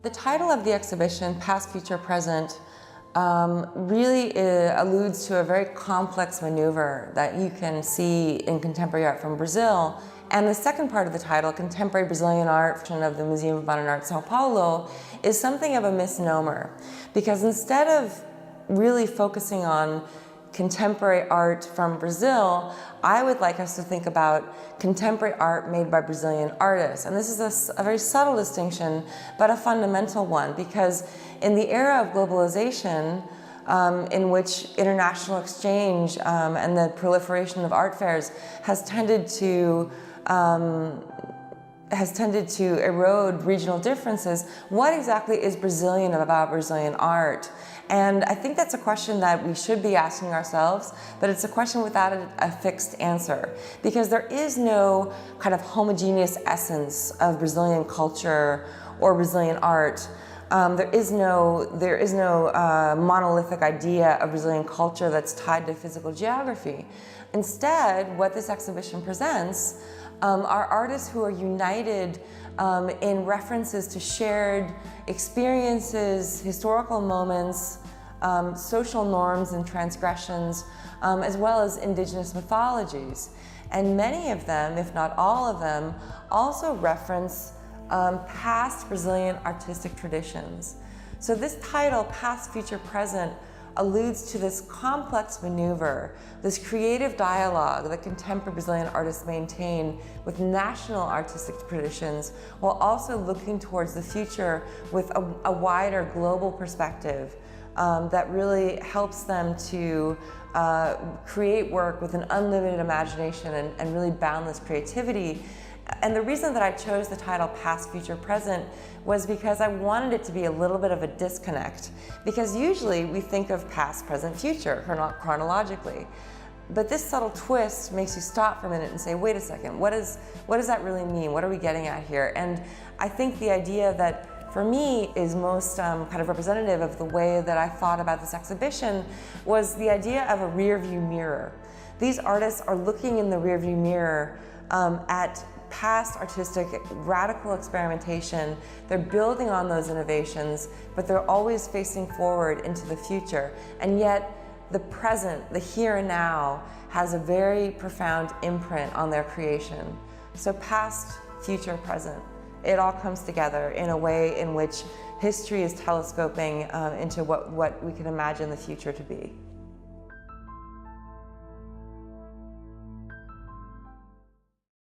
The title of the exhibition, Past, Future, Present, really alludes to a very complex maneuver that you can see in contemporary art from Brazil. And the second part of the title, Contemporary Brazilian Art of the Museum of Modern Art, Sao Paulo, is something of a misnomer. Because instead of really focusing on contemporary art from Brazil, I would like us to think about contemporary art made by Brazilian artists. And this is a very subtle distinction, but a fundamental one, because in the era of globalization, in which international exchange and the proliferation of art fairs has tended to erode regional differences, what exactly is Brazilian about Brazilian art? And I think that's a question that we should be asking ourselves, but it's a question without a fixed answer, because there is no kind of homogeneous essence of Brazilian culture or Brazilian art. There is no monolithic idea of Brazilian culture that's tied to physical geography. Instead, what this exhibition presents are artists who are united in references to shared experiences, historical moments, social norms and transgressions, as well as indigenous mythologies. And many of them, if not all of them, also reference past Brazilian artistic traditions. So this title, Past, Future, Present, alludes to this complex maneuver, this creative dialogue that contemporary Brazilian artists maintain with national artistic traditions, while also looking towards the future with a wider global perspective that really helps them to create work with an unlimited imagination and really boundless creativity. And the reason that I chose the title Past, Future, Present was because I wanted it to be a little bit of a disconnect. Because usually we think of past, present, future chronologically. But this subtle twist makes you stop for a minute and say, wait a second, what does that really mean? What are we getting at here? And I think the idea that for me is most kind of representative of the way that I thought about this exhibition was the idea of a rear view mirror. These artists are looking in the rear view mirror at past artistic radical experimentation. They're building on those innovations, but they're always facing forward into the future. And yet the present, the here and now, has a very profound imprint on their creation. So past, future, present. It all comes together in a way in which history is telescoping into what we can imagine the future to be.